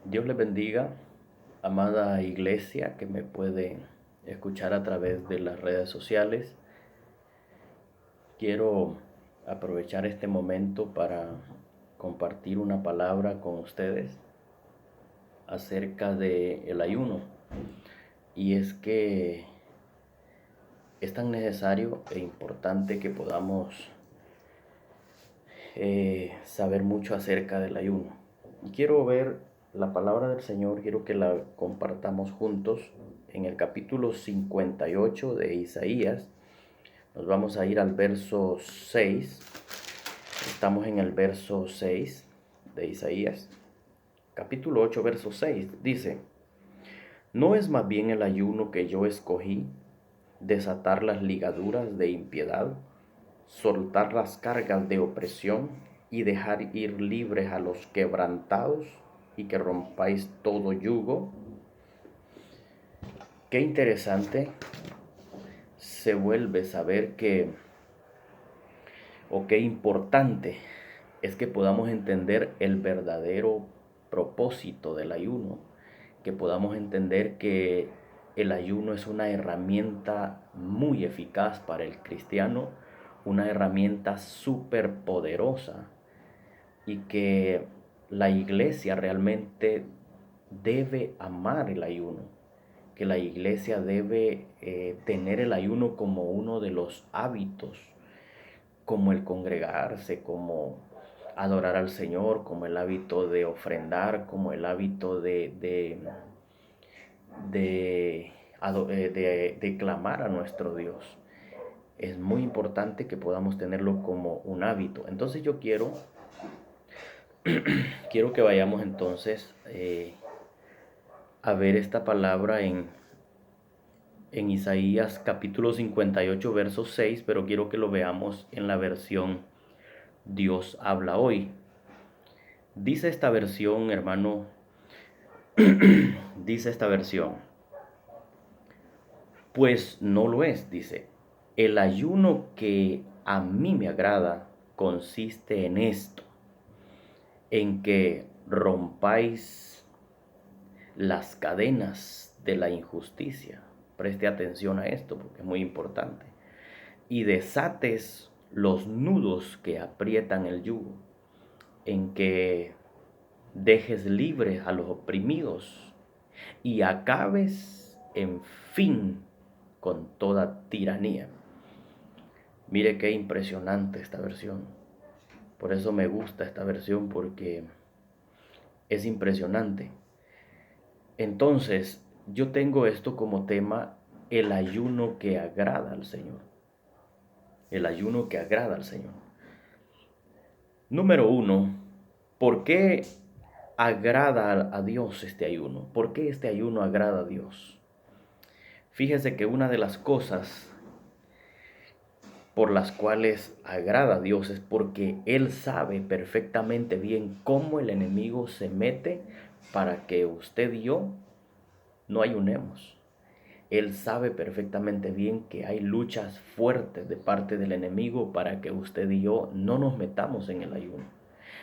Dios les bendiga, amada iglesia que me puede escuchar a través de las redes sociales. Quiero aprovechar este momento para compartir una palabra con ustedes acerca del ayuno. Y es que es tan necesario e importante que podamos saber mucho acerca del ayuno. Y quiero ver la palabra del Señor, quiero que la compartamos juntos en el capítulo 58 de Isaías. Nos vamos a ir al verso 6. Estamos en el verso 6 de Isaías. Capítulo 8, verso 6. Dice: ¿No es más bien el ayuno que yo escogí, desatar las ligaduras de impiedad, soltar las cargas de opresión y dejar ir libres a los quebrantados y que rompáis todo yugo? Qué interesante se vuelve saber o qué importante es que podamos entender el verdadero propósito del ayuno, que podamos entender que el ayuno es una herramienta muy eficaz para el cristiano, una herramienta súper poderosa, y que la iglesia realmente debe amar el ayuno, que la iglesia debe tener el ayuno como uno de los hábitos, como el congregarse, como adorar al Señor, como el hábito de ofrendar, como el hábito de, de clamar a nuestro Dios. Es muy importante que podamos tenerlo como un hábito. Entonces yo quiero que vayamos entonces a ver esta palabra en Isaías capítulo 58, verso 6, pero quiero que lo veamos en la versión Dios habla hoy. Dice esta versión, hermano, dice esta versión: pues no lo es, dice. El ayuno que a mí me agrada consiste en esto, en que rompáis las cadenas de la injusticia. Preste atención a esto porque es muy importante. Y desates los nudos que aprietan el yugo, en que dejes libres a los oprimidos y acabes en fin con toda tiranía. Mire qué impresionante esta versión. Por eso me gusta esta versión, porque es impresionante. Entonces, yo tengo esto como tema: el ayuno que agrada al Señor. El ayuno que agrada al Señor. Número uno, ¿por qué agrada a Dios este ayuno? ¿Por qué este ayuno agrada a Dios? Fíjese que una de las cosas por las cuales agrada a Dios es porque Él sabe perfectamente bien cómo el enemigo se mete para que usted y yo no ayunemos. Él sabe perfectamente bien que hay luchas fuertes de parte del enemigo para que usted y yo no nos metamos en el ayuno.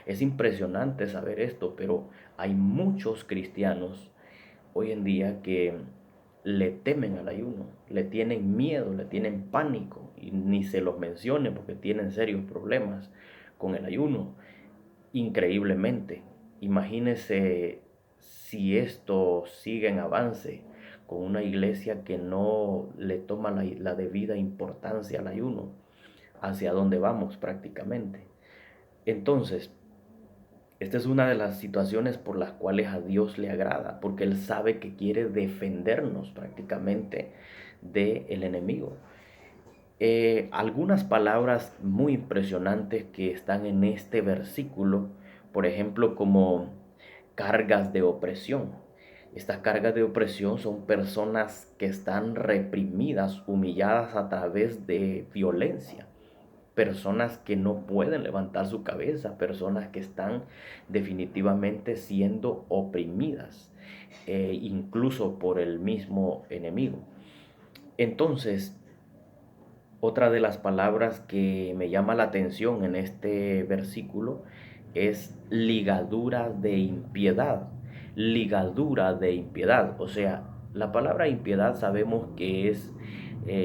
Es impresionante saber esto, pero hay muchos cristianos hoy en día que le temen al ayuno, le tienen miedo, le tienen pánico, y ni se los mencione porque tienen serios problemas con el ayuno. Increíblemente, imagínese si esto sigue en avance, con una iglesia que no le toma la debida importancia al ayuno, hacia dónde vamos prácticamente. Entonces, esta es una de las situaciones por las cuales a Dios le agrada, porque Él sabe que quiere defendernos prácticamente del enemigo. Algunas palabras muy impresionantes que están en este versículo, por ejemplo, como cargas de opresión. Estas cargas de opresión son personas que están reprimidas, humilladas a través de violencia, personas que no pueden levantar su cabeza, personas que están definitivamente siendo oprimidas, incluso por el mismo enemigo. Entonces, otra de las palabras que me llama la atención en este versículo es ligadura de impiedad. ligadura de impiedad. O sea, la palabra impiedad sabemos que es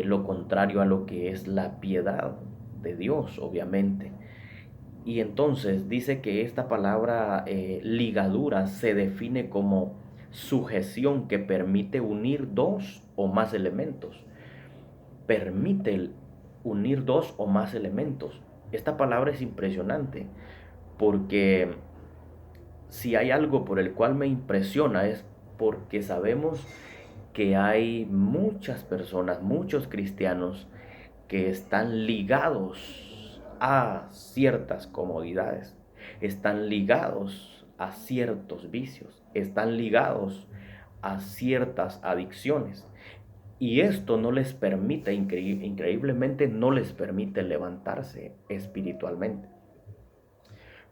lo contrario a lo que es la piedad de Dios, obviamente. Y entonces dice que esta palabra ligadura se define como sujeción que permite unir dos o más elementos. Permite unir dos o más elementos. Esta palabra es impresionante porque si hay algo por el cual me impresiona es porque sabemos que hay muchas personas, muchos cristianos que están ligados a ciertas comodidades, están ligados a ciertos vicios, están ligados a ciertas adicciones. Y esto no les permite, increíblemente, no les permite levantarse espiritualmente.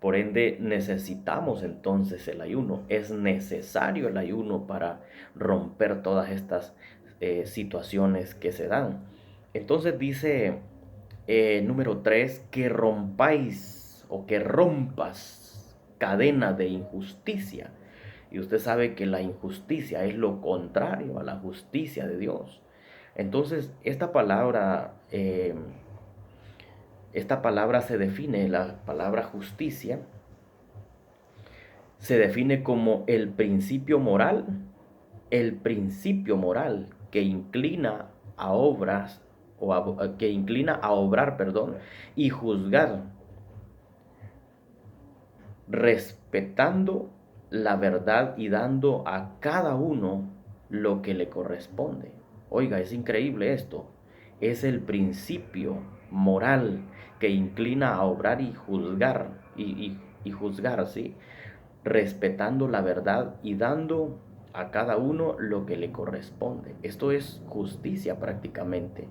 Por ende, necesitamos entonces el ayuno. Es necesario el ayuno para romper todas estas situaciones que se dan. Entonces dice número 3, que rompáis o que rompas cadena de injusticia. Y usted sabe que la injusticia es lo contrario a la justicia de Dios. Entonces, esta palabra se define, la palabra justicia, se define como el principio moral que inclina a obras que inclina a obrar, perdón, y juzgar, respetando la verdad y dando a cada uno lo que le corresponde. Oiga, es increíble esto. Es el principio moral que inclina a obrar y juzgar, y juzgar, ¿sí? Respetando la verdad y dando a cada uno lo que le corresponde. Esto es justicia prácticamente.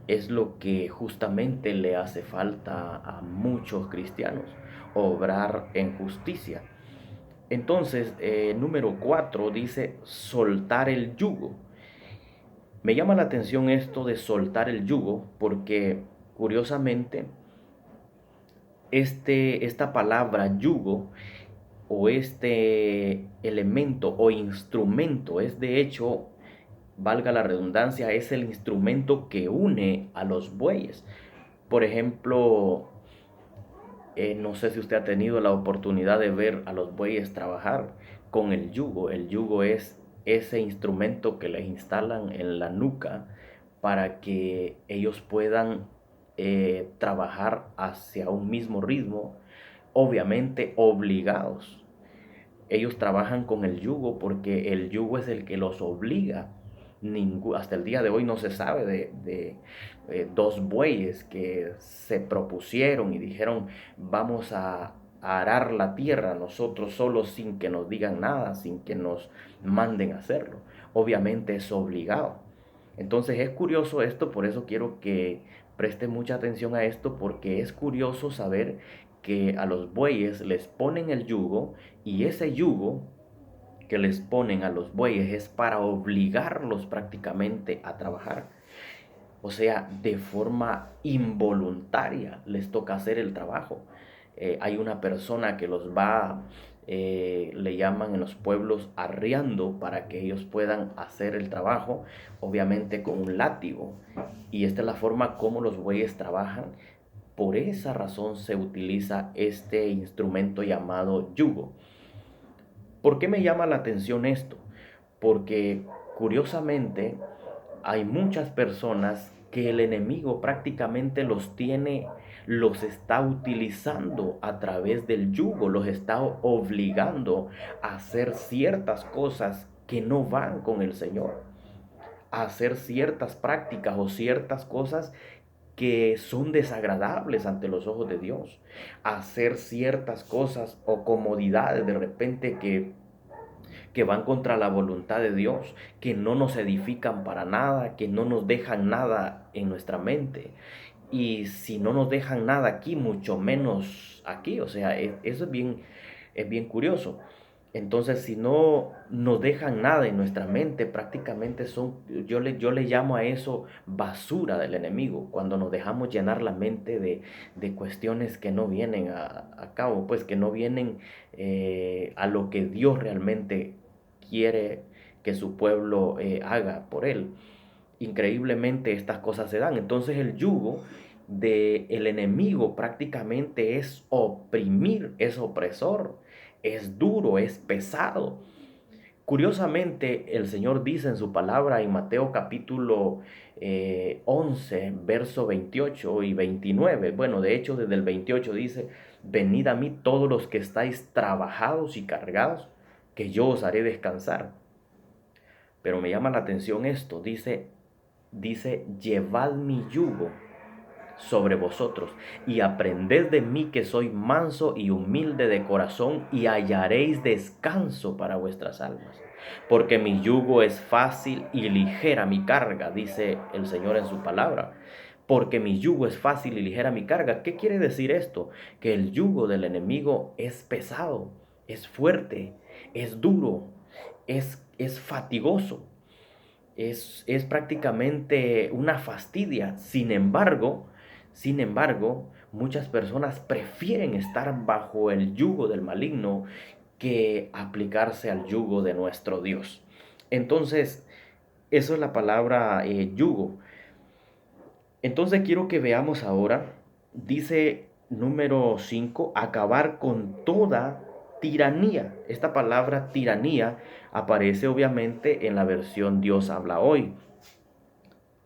Es lo que justamente le hace falta a muchos cristianos, obrar en justicia. Entonces, número 4 dice soltar el yugo. Me llama la atención esto de soltar el yugo porque curiosamente esta palabra yugo o este elemento o instrumento es de hecho, valga la redundancia, es el instrumento que une a los bueyes. Por ejemplo, no sé si usted ha tenido la oportunidad de ver a los bueyes trabajar con el yugo. El yugo es ese instrumento que les instalan en la nuca para que ellos puedan trabajar hacia un mismo ritmo, obviamente obligados. Ellos trabajan con el yugo porque el yugo es el que los obliga. Hasta el día de hoy no se sabe de dos bueyes que se propusieron y dijeron vamos a arar la tierra nosotros solos sin que nos digan nada, sin que nos manden a hacerlo. Obviamente es obligado. Entonces es curioso esto, por eso quiero que preste mucha atención a esto, porque es curioso saber que a los bueyes les ponen el yugo y ese yugo que les ponen a los bueyes es para obligarlos prácticamente a trabajar. O sea, de forma involuntaria les toca hacer el trabajo. Hay una persona que los va, le llaman en los pueblos arriando para que ellos puedan hacer el trabajo, obviamente con un látigo. Y esta es la forma como los bueyes trabajan. Por esa razón se utiliza este instrumento llamado yugo. ¿Por qué me llama la atención esto? Porque curiosamente hay muchas personas que el enemigo prácticamente los está utilizando a través del yugo, los está obligando a hacer ciertas cosas que no van con el Señor, a hacer ciertas prácticas o ciertas cosas que son desagradables ante los ojos de Dios, a hacer ciertas cosas o comodidades de repente que van contra la voluntad de Dios, que no nos edifican para nada, que no nos dejan nada en nuestra mente. Y si no nos dejan nada aquí, mucho menos aquí. O sea, eso es bien curioso. Entonces, si no nos dejan nada en nuestra mente, prácticamente yo le llamo a eso basura del enemigo, cuando nos dejamos llenar la mente de cuestiones que no vienen a cabo, pues que no vienen a lo que Dios realmente quiere que su pueblo haga por él. Increíblemente estas cosas se dan. Entonces el yugo del enemigo prácticamente es oprimir, es opresor, es duro, es pesado. Curiosamente, el Señor dice en su palabra en Mateo capítulo 11, verso 28 y 29. Bueno, de hecho desde el 28 dice, venid a mí todos los que estáis trabajados y cargados, que yo os haré descansar. Pero me llama la atención esto, dice, llevad mi yugo sobre vosotros y aprended de mí que soy manso y humilde de corazón y hallaréis descanso para vuestras almas. Porque mi yugo es fácil y ligera mi carga, dice el Señor en su palabra. Porque mi yugo es fácil y ligera mi carga. ¿Qué quiere decir esto? Que el yugo del enemigo es pesado, es fuerte, es duro, es fatigoso. Es prácticamente una fastidia. Sin embargo, muchas personas prefieren estar bajo el yugo del maligno que aplicarse al yugo de nuestro Dios. Entonces, eso es la palabra yugo. Entonces quiero que veamos ahora, dice número 5, acabar con toda tiranía. Esta palabra tiranía aparece obviamente en la versión Dios habla hoy.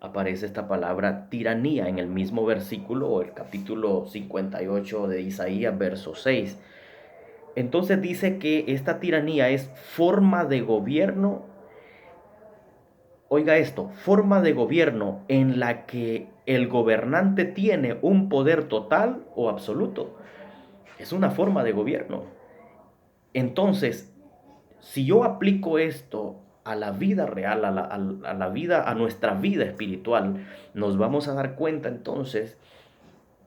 Aparece esta palabra tiranía en el mismo versículo o el capítulo 58 de Isaías, verso 6. Entonces dice que esta tiranía es forma de gobierno. Oiga esto, forma de gobierno en la que el gobernante tiene un poder total o absoluto. Es una forma de gobierno. Entonces, si yo aplico esto a la vida real, a la vida, a nuestra vida espiritual, nos vamos a dar cuenta entonces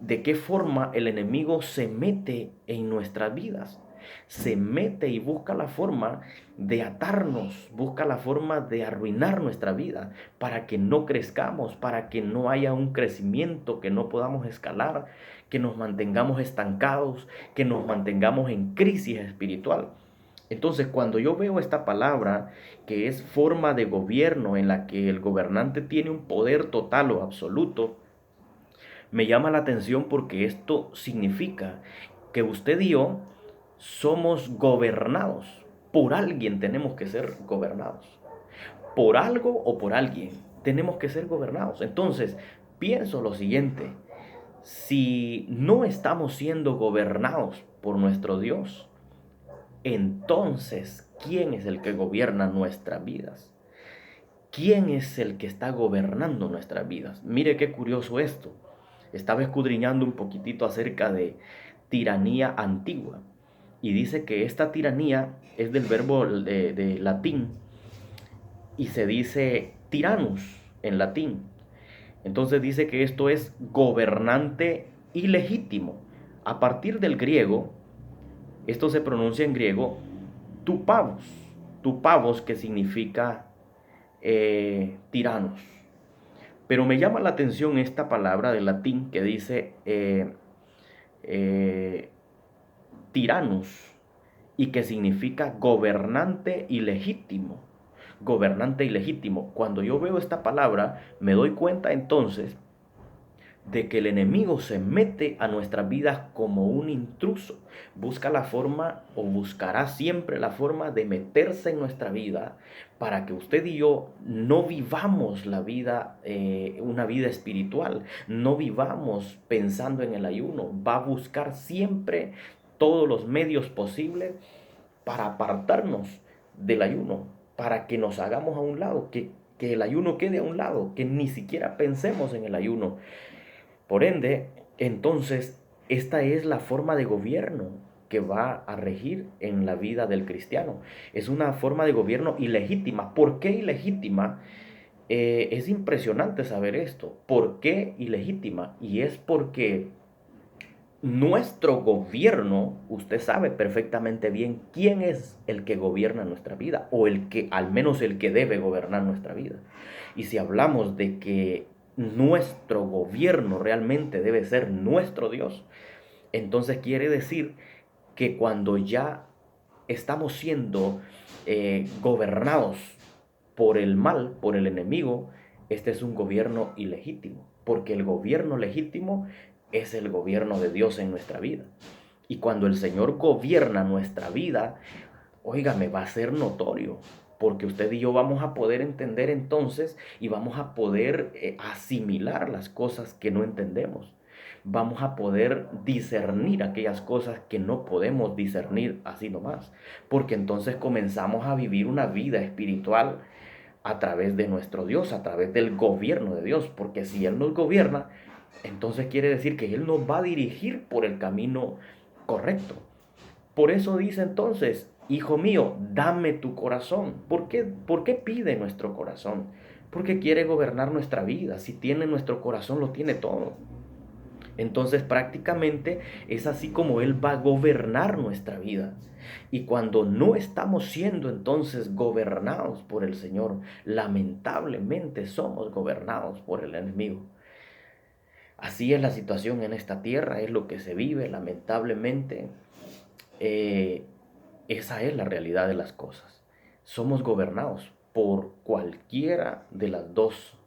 de qué forma el enemigo se mete en nuestras vidas. Se mete y busca la forma de atarnos, busca la forma de arruinar nuestra vida para que no crezcamos, para que no haya un crecimiento, que no podamos escalar, que nos mantengamos estancados, que nos mantengamos en crisis espiritual. Entonces, cuando yo veo esta palabra, que es forma de gobierno en la que el gobernante tiene un poder total o absoluto, me llama la atención porque esto significa que usted y yo somos gobernados. Por alguien tenemos que ser gobernados. Por algo o por alguien tenemos que ser gobernados. Entonces, pienso lo siguiente. Si no estamos siendo gobernados por nuestro Dios, entonces, ¿quién es el que gobierna nuestras vidas? ¿Quién es el que está gobernando nuestras vidas? Mire qué curioso esto. Estaba escudriñando un poquitito acerca de tiranía antigua y dice que esta tiranía es del verbo de latín y se dice tyrannus en latín. Entonces dice que esto es gobernante ilegítimo. A partir del griego, esto se pronuncia en griego tupavos, tupavos que significa tiranos. Pero me llama la atención esta palabra de latín que dice tiranos y que significa gobernante ilegítimo. Gobernante ilegítimo. Cuando yo veo esta palabra, me doy cuenta entonces de que el enemigo se mete a nuestras vidas como un intruso. Busca la forma o buscará siempre la forma de meterse en nuestra vida para que usted y yo no vivamos la vida, una vida espiritual, no vivamos pensando en el ayuno. Va a buscar siempre todos los medios posibles para apartarnos del ayuno, para que nos hagamos a un lado, que el ayuno quede a un lado, que ni siquiera pensemos en el ayuno. Por ende, entonces, esta es la forma de gobierno que va a regir en la vida del cristiano. Es una forma de gobierno ilegítima. ¿Por qué ilegítima? Es impresionante saber esto. ¿Por qué ilegítima? Y es porque nuestro gobierno, usted sabe perfectamente bien quién es el que gobierna nuestra vida, o el que, al menos el que debe gobernar nuestra vida. Y si hablamos de que nuestro gobierno realmente debe ser nuestro Dios, entonces quiere decir que cuando ya estamos siendo gobernados por el mal, por el enemigo, este es un gobierno ilegítimo, porque el gobierno legítimo es el gobierno de Dios en nuestra vida. Y cuando el Señor gobierna nuestra vida, óigame, va a ser notorio, porque usted y yo vamos a poder entender entonces y vamos a poder asimilar las cosas que no entendemos. Vamos a poder discernir aquellas cosas que no podemos discernir así nomás, porque entonces comenzamos a vivir una vida espiritual a través de nuestro Dios, a través del gobierno de Dios, porque si Él nos gobierna, entonces quiere decir que Él nos va a dirigir por el camino correcto. Por eso dice entonces, hijo mío, dame tu corazón. ¿Por qué pide nuestro corazón? Porque quiere gobernar nuestra vida. Si tiene nuestro corazón, lo tiene todo. Entonces prácticamente es así como Él va a gobernar nuestra vida. Y cuando no estamos siendo entonces gobernados por el Señor, lamentablemente somos gobernados por el enemigo. Así es la situación en esta tierra, es lo que se vive, lamentablemente. eh, Esa es la realidad de las cosas. Somos gobernados por cualquiera de las dos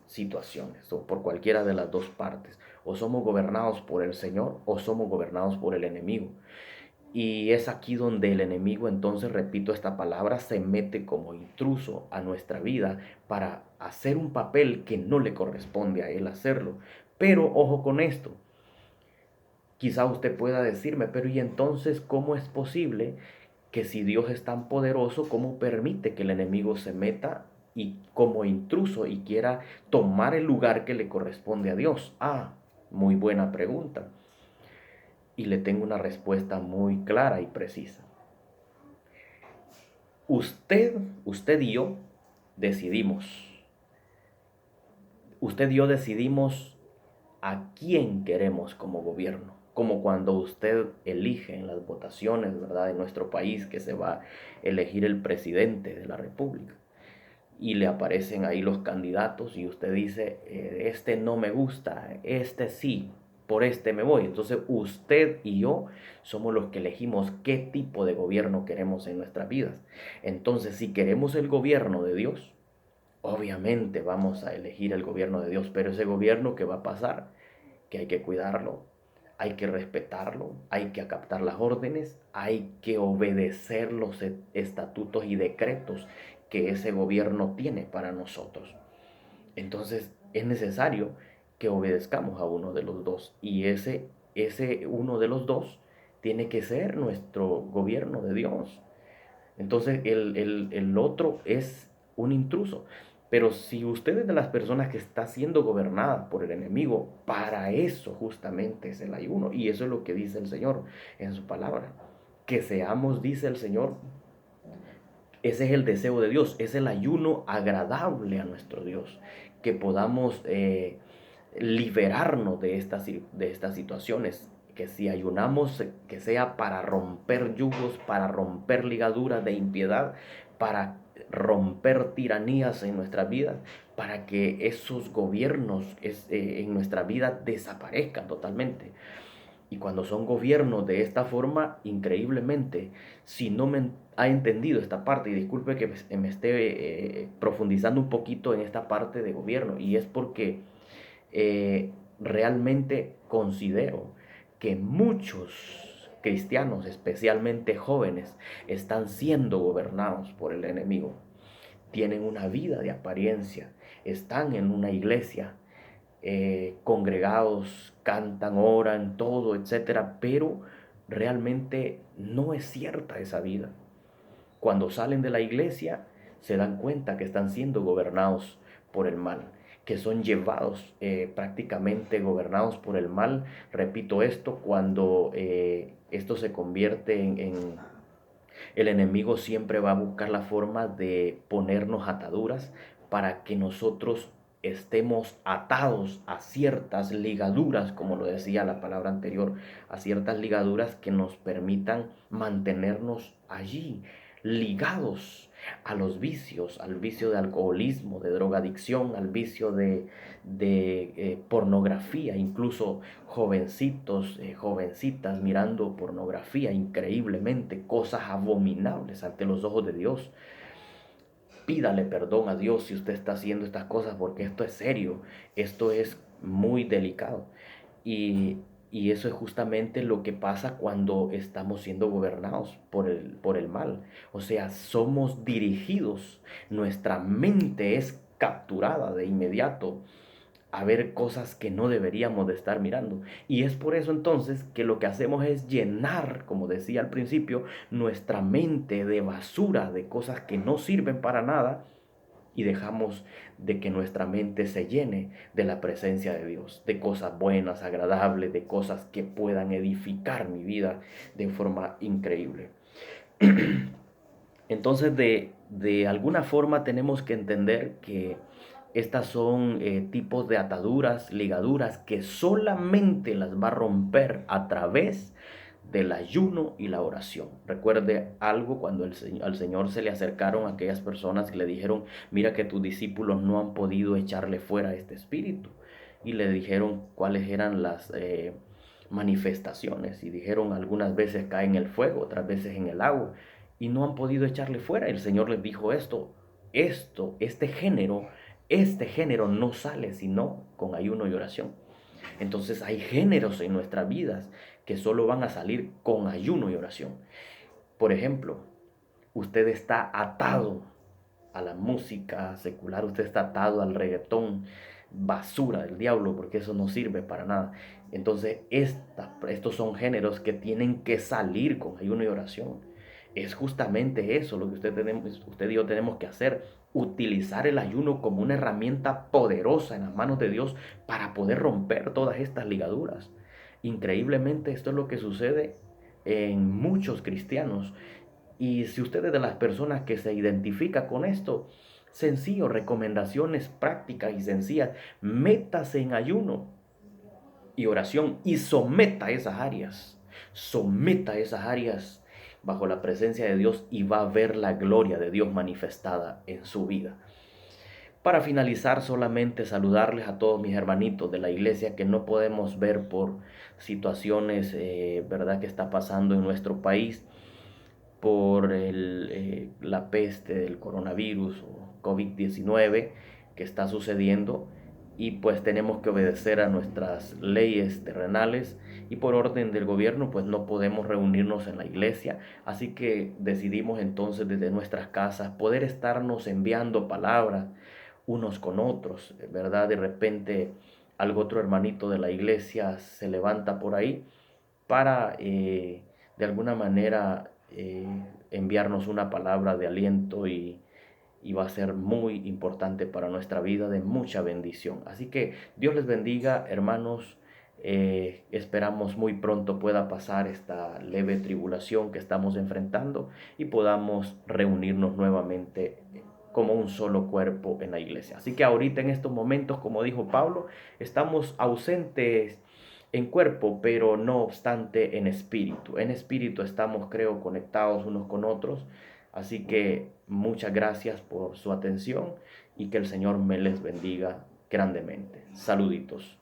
situaciones o por cualquiera de las dos partes. O somos gobernados por el Señor o somos gobernados por el enemigo. Y es aquí donde el enemigo, entonces, repito esta palabra, se mete como intruso a nuestra vida para hacer un papel que no le corresponde a él hacerlo. Pero ojo con esto, quizá usted pueda decirme, pero ¿y entonces cómo es posible que si Dios es tan poderoso, cómo permite que el enemigo se meta y como intruso y quiera tomar el lugar que le corresponde a Dios? Ah, muy buena pregunta. Y le tengo una respuesta muy clara y precisa. Usted y yo decidimos. Usted y yo decidimos a quién queremos como gobierno. Como cuando usted elige en las votaciones, ¿verdad?, en nuestro país, que se va a elegir el presidente de la República. Y le aparecen ahí los candidatos y usted dice, este no me gusta, este sí, por este me voy. Entonces usted y yo somos los que elegimos qué tipo de gobierno queremos en nuestras vidas. Entonces, si queremos el gobierno de Dios, obviamente vamos a elegir el gobierno de Dios, pero ese gobierno, ¿qué va a pasar? Que hay que cuidarlo, hay que respetarlo, hay que acatar las órdenes, hay que obedecer los estatutos y decretos que ese gobierno tiene para nosotros. Entonces es necesario que obedezcamos a uno de los dos y ese uno de los dos tiene que ser nuestro gobierno de Dios. Entonces el otro es un intruso. Pero si usted es de las personas que está siendo gobernada por el enemigo, para eso justamente es el ayuno. Y eso es lo que dice el Señor en su palabra. Que seamos, dice el Señor, ese es el deseo de Dios, es el ayuno agradable a nuestro Dios. Que podamos liberarnos de estas situaciones. Que si ayunamos, que sea para romper yugos, para romper ligaduras de impiedad, para romper tiranías en nuestra vida, para que esos gobiernos en nuestra vida desaparezcan totalmente. Y cuando son gobiernos de esta forma, increíblemente, si no me ha entendido esta parte, y disculpe que me esté profundizando un poquito en esta parte de gobierno, y es porque realmente considero que muchos cristianos, especialmente jóvenes, están siendo gobernados por el enemigo. Tienen una vida de apariencia, están en una iglesia, congregados, cantan, oran, todo, etcétera, pero realmente no es cierta esa vida. Cuando salen de la iglesia, se dan cuenta que están siendo gobernados por el mal, que son llevados prácticamente gobernados por el mal. Repito esto, cuando esto se convierte el enemigo siempre va a buscar la forma de ponernos ataduras para que nosotros estemos atados a ciertas ligaduras, como lo decía la palabra anterior, a ciertas ligaduras que nos permitan mantenernos allí. ligados a los vicios, al vicio de alcoholismo, de drogadicción, al vicio de pornografía, incluso jovencitos, jovencitas mirando pornografía increíblemente, cosas abominables ante los ojos de Dios. Pídale perdón a Dios si usted está haciendo estas cosas, porque esto es serio, esto es muy delicado. Y, y eso es justamente lo que pasa cuando estamos siendo gobernados por el mal. O sea, somos dirigidos, nuestra mente es capturada de inmediato a ver cosas que no deberíamos de estar mirando. Y es por eso entonces que lo que hacemos es llenar, como decía al principio, nuestra mente de basura, de cosas que no sirven para nada, y dejamos de que nuestra mente se llene de la presencia de Dios, de cosas buenas, agradables, de cosas que puedan edificar mi vida de forma increíble. Entonces, de alguna forma tenemos que entender que estas son tipos de ataduras, ligaduras, que solamente las va a romper a través del ayuno y la oración. Recuerde algo cuando al Señor se le acercaron aquellas personas y le dijeron, mira que tus discípulos no han podido echarle fuera este espíritu. Y le dijeron cuáles eran las manifestaciones. Y dijeron, algunas veces cae en el fuego, otras veces en el agua. Y no han podido echarle fuera. El Señor les dijo este género no sale sino con ayuno y oración. Entonces hay géneros en nuestras vidas que solo van a salir con ayuno y oración. Por ejemplo, usted está atado a la música secular, usted está atado al reggaetón, basura del diablo, porque eso no sirve para nada. Entonces, estos son géneros que tienen que salir con ayuno y oración. Es justamente eso lo que usted y yo tenemos que hacer, utilizar el ayuno como una herramienta poderosa en las manos de Dios para poder romper todas estas ligaduras. Increíblemente esto es lo que sucede en muchos cristianos. Y si usted es de las personas que se identifica con esto, sencillo, recomendaciones prácticas y sencillas, métase en ayuno y oración y someta esas áreas bajo la presencia de Dios y va a ver la gloria de Dios manifestada en su vida. Para finalizar, solamente saludarles a todos mis hermanitos de la iglesia que no podemos ver por situaciones, verdad, que está pasando en nuestro país por la peste del coronavirus o COVID-19 que está sucediendo, y pues tenemos que obedecer a nuestras leyes terrenales, y por orden del gobierno pues no podemos reunirnos en la iglesia, así que decidimos entonces desde nuestras casas poder estarnos enviando palabras unos con otros, ¿verdad? De repente algún otro hermanito de la iglesia se levanta por ahí para de alguna manera enviarnos una palabra de aliento, y va a ser muy importante para nuestra vida, de mucha bendición. Así que Dios les bendiga, hermanos. Esperamos muy pronto pueda pasar esta leve tribulación que estamos enfrentando y podamos reunirnos nuevamente como un solo cuerpo en la iglesia. Así que ahorita en estos momentos, como dijo Pablo, estamos ausentes en cuerpo, pero no obstante en espíritu. En espíritu estamos, creo, conectados unos con otros. Así que muchas gracias por su atención y que el Señor me les bendiga grandemente. Saluditos.